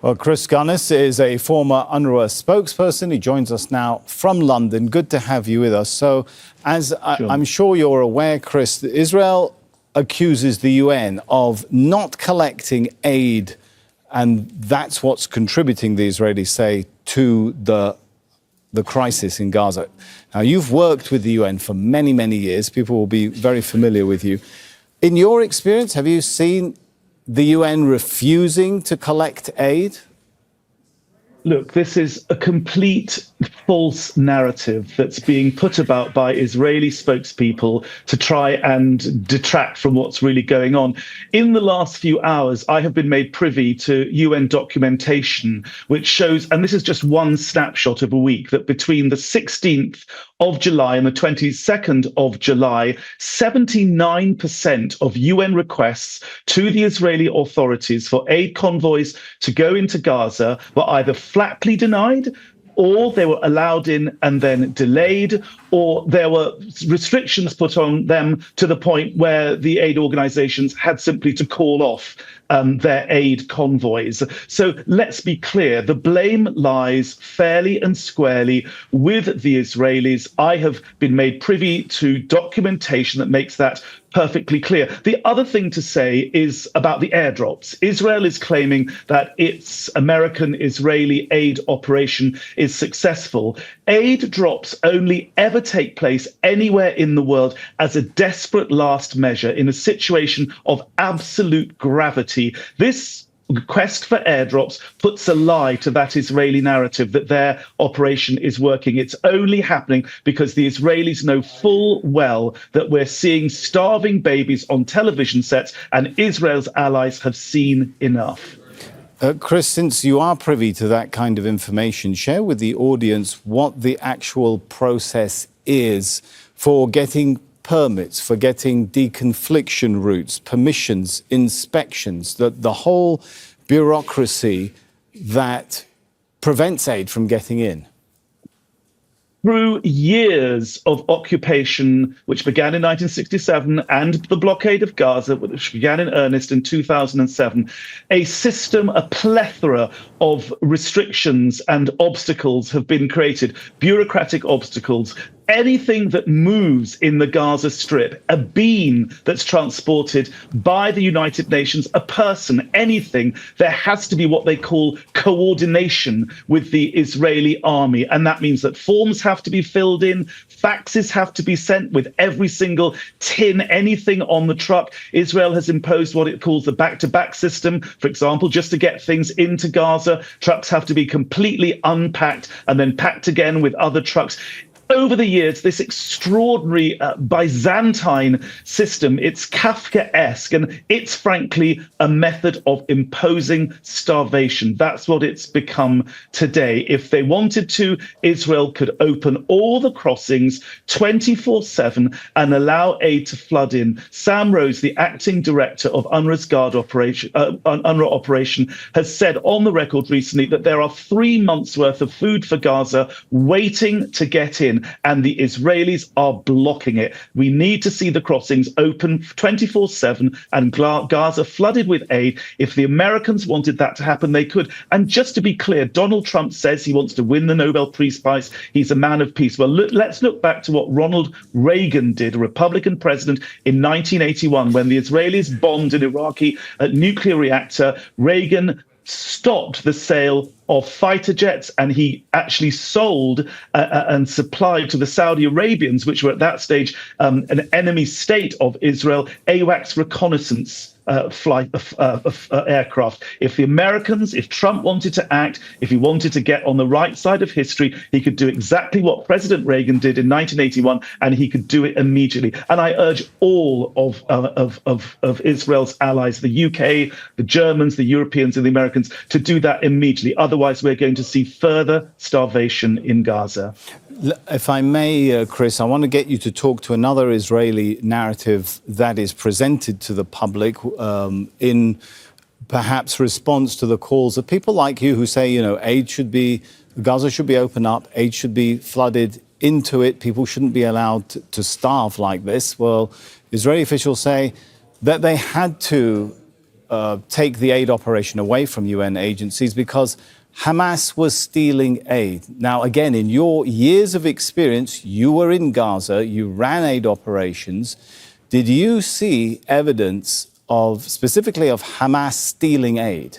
Well, Chris Gunness is a former UNRWA spokesperson. He joins us now from London. Good to have you with us. So, I'm sure you're aware, Chris, that Israel accuses the UN of not collecting aid, and that's what's contributing, the Israelis say, to the crisis in Gaza. Now, you've worked with the UN for many, many years. People will be very familiar with you. In your experience, have you seen the UN refusing to collect aid? Look, this is a complete false narrative that's being put about by Israeli spokespeople to try and detract from what's really going on. In the last few hours, I have been made privy to UN documentation, which shows, and this is just one snapshot of a week, that between the 16th of July and the 22nd of July, 79% of UN requests to the Israeli authorities for aid convoys to go into Gaza were either flatly denied, or they were allowed in and then delayed, or there were restrictions put on them to the point where the aid organizations had simply to call off their aid convoys. So let's be clear, the blame lies fairly and squarely with the Israelis. I have been made privy to documentation that makes that perfectly clear. The other thing to say is about the airdrops. Israel is claiming that its American-Israeli aid operation is successful. Aid drops only ever take place anywhere in the world as a desperate last measure in a situation of absolute gravity. This request for airdrops puts a lie to that Israeli narrative that their operation is working. It's only happening because the Israelis know full well that we're seeing starving babies on television sets, and Israel's allies have seen enough. Chris, since you are privy to that kind of information, share with the audience what the actual process is for getting permits, for getting deconfliction routes, permissions, inspections, the whole bureaucracy that prevents aid from getting in. Through years of occupation, which began in 1967, and the blockade of Gaza, which began in earnest in 2007, a system, a plethora of restrictions and obstacles have been created, bureaucratic obstacles. Anything that moves in the Gaza Strip, a bean that's transported by the United Nations, a person, anything, there has to be what they call coordination with the Israeli army. And that means that forms have to be filled in, faxes have to be sent with every single tin, anything on the truck. Israel has imposed what it calls the back-to-back system. For example, just to get things into Gaza, trucks have to be completely unpacked and then packed again with other trucks. Over the years, this extraordinary Byzantine system, it's Kafkaesque, and it's frankly a method of imposing starvation. That's what it's become today. If they wanted to, Israel could open all the crossings 24/7 and allow aid to flood in. Sam Rose, the acting director of UNRWA's UNRWA operation, has said on the record recently that there are 3 months' worth of food for Gaza waiting to get in, and the Israelis are blocking it. We need to see the crossings open 24/7 and Gaza flooded with aid. If the Americans wanted that to happen, they could. And just to be clear, Donald Trump says he wants to win the Nobel Peace Prize. He's a man of peace. Well, let's look back to what Ronald Reagan did, a Republican president, in 1981, when the Israelis bombed an Iraqi nuclear reactor. Reagan stopped the sale of fighter jets, and he actually sold and supplied to the Saudi Arabians, which were at that stage an enemy state of Israel, AWACS reconnaissance aircraft. If the Americans, if Trump wanted to act, if he wanted to get on the right side of history, he could do exactly what President Reagan did in 1981, and he could do it immediately. And I urge all of Israel's allies, the UK, the Germans, the Europeans, and the Americans, to do that immediately. Otherwise, we're going to see further starvation in Gaza. If I may, Chris, I want to get you to talk to another Israeli narrative that is presented to the public in perhaps response to the calls of people like you who say, Gaza should be opened up, aid should be flooded into it, people shouldn't be allowed to starve like this. Well, Israeli officials say that they had to take the aid operation away from UN agencies because Hamas was stealing aid. Now, again, in your years of experience, you were in Gaza, you ran aid operations. Did you see evidence specifically of Hamas stealing aid?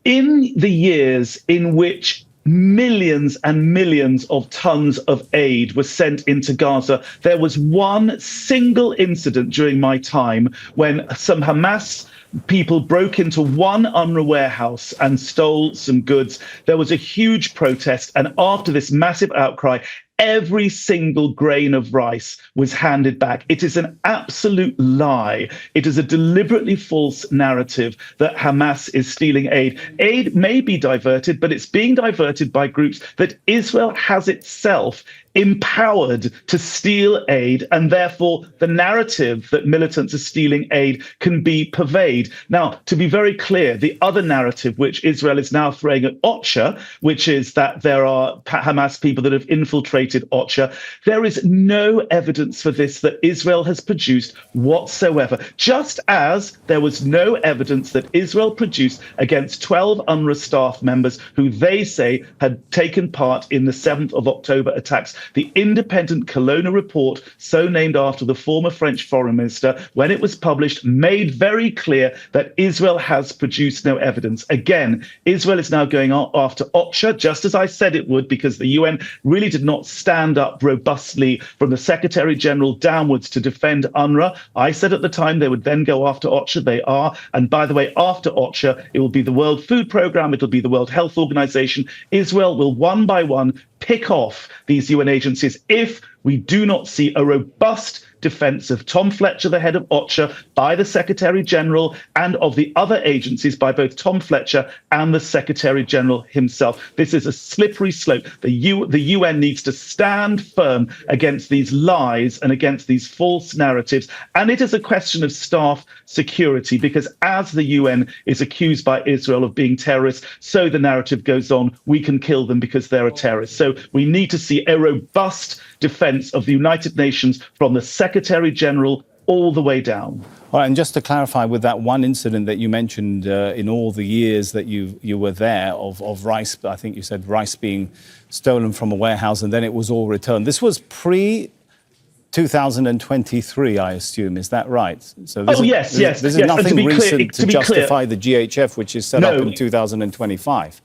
In the years in which millions and millions of tons of aid were sent into Gaza, there was one single incident during my time when some Hamas people broke into one UNRWA warehouse and stole some goods. There was a huge protest, and after this massive outcry, every single grain of rice was handed back. It is an absolute lie. It is a deliberately false narrative that Hamas is stealing aid. Aid may be diverted, but it's being diverted by groups that Israel has itself empowered to steal aid, and therefore the narrative that militants are stealing aid can be purveyed. Now, to be very clear, the other narrative which Israel is now throwing at OCHA, which is that there are Hamas people that have infiltrated OCHA, there is no evidence for this that Israel has produced whatsoever, just as there was no evidence that Israel produced against 12 UNRWA staff members who they say had taken part in the 7th of October attacks. The independent Kelowna report, so named after the former French foreign minister, when it was published, made very clear that Israel has produced no evidence. Again, Israel is now going after OCHA, just as I said it would, because the UN really did not stand up robustly from the Secretary General downwards to defend UNRWA. I said at the time they would then go after OCHA. They are. And by the way, after OCHA, it will be the World Food Programme. It'll be the World Health Organization. Israel will one by one pick off these UN agencies if we do not see a robust defense of Tom Fletcher, the head of OCHA, by the Secretary General, and of the other agencies by both Tom Fletcher and the Secretary General himself. This is a slippery slope. The UN needs to stand firm against these lies and against these false narratives. And it is a question of staff security, because as the UN is accused by Israel of being terrorists, so the narrative goes on, we can kill them because they're a terrorist. So we need to see a robust defense of the United Nations from the Secretary General all the way down. All right, and just to clarify, with that one incident that you mentioned in all the years that you were there of rice, I think you said rice being stolen from a warehouse and then it was all returned. This was pre-2023, I assume. Is that right? So yes. This is nothing recent to justify the GHF, which is set up in 2025.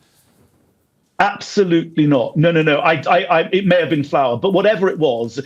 Absolutely not. No. It may have been flour, but whatever it was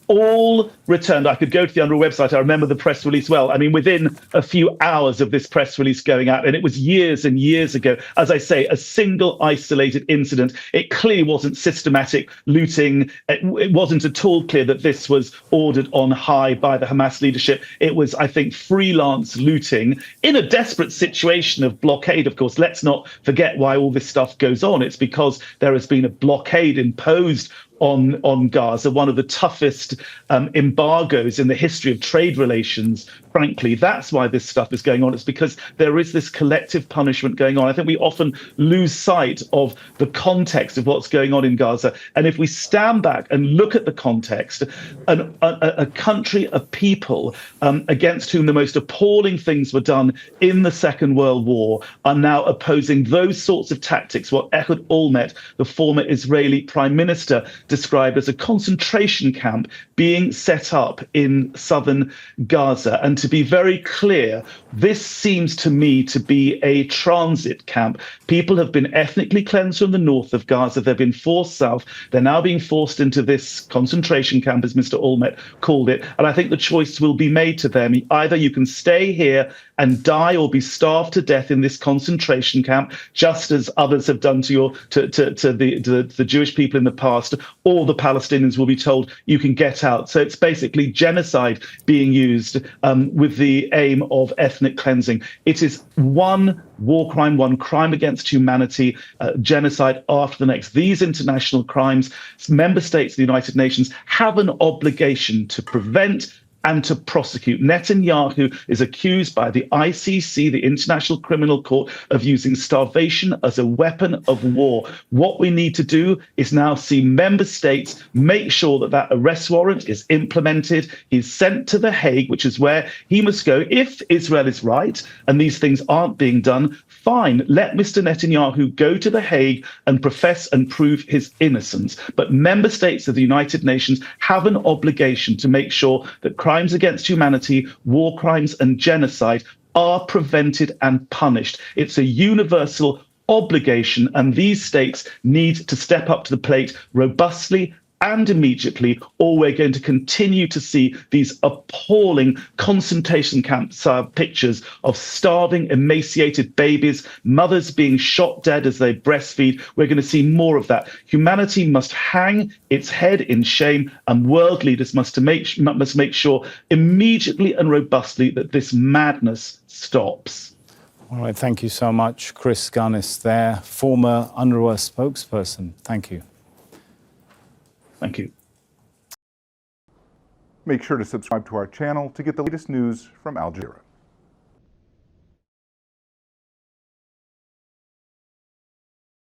all returned. I could go to the UNRWA website. I remember the press release well. I mean, within a few hours of this press release going out, and it was years and years ago. As I say, a single isolated incident. It clearly wasn't systematic looting. It wasn't at all clear that this was ordered on high by the Hamas leadership. It was, I think, freelance looting in a desperate situation of blockade. Of course, let's not forget why all this stuff goes on. It's because there has been a blockade imposed on Gaza, one of the toughest embargoes in the history of trade relations. Frankly, that's why this stuff is going on. It's because there is this collective punishment going on. I think we often lose sight of the context of what's going on in Gaza. And if we stand back and look at the context, a country, a people against whom the most appalling things were done in the Second World War are now opposing those sorts of tactics, what Ehud Olmert, the former Israeli prime minister, described as a concentration camp being set up in southern Gaza. And to be very clear, this seems to me to be a transit camp. People have been ethnically cleansed from the north of Gaza. They've been forced south. They're now being forced into this concentration camp, as Mr. Olmert called it. And I think the choice will be made to them. Either you can stay here and die or be starved to death in this concentration camp, just as others have done to the Jewish people in the past, or the Palestinians will be told you can get out. So it's basically genocide being used with the aim of ethnic cleansing. It is one war crime, one crime against humanity, genocide after the next. These international crimes, member states of the United Nations have an obligation to prevent and to prosecute. Netanyahu is accused by the ICC, the International Criminal Court, of using starvation as a weapon of war. What we need to do is now see member states make sure that that arrest warrant is implemented. He's sent to The Hague, which is where he must go. If Israel is right and these things aren't being done, fine, let Mr. Netanyahu go to The Hague and profess and prove his innocence. But member states of the United Nations have an obligation to make sure that crimes against humanity, war crimes and genocide are prevented and punished. It's a universal obligation, and these states need to step up to the plate robustly and immediately, or we're going to continue to see these appalling concentration camps pictures of starving, emaciated babies, mothers being shot dead as they breastfeed. We're going to see more of that. Humanity must hang its head in shame, and world leaders must make sure immediately and robustly that this madness stops. All right, thank you so much, Chris Gunness there, former UNRWA spokesperson. Thank you. Thank you. Make sure to subscribe to our channel to get the latest news from Al Jazeera.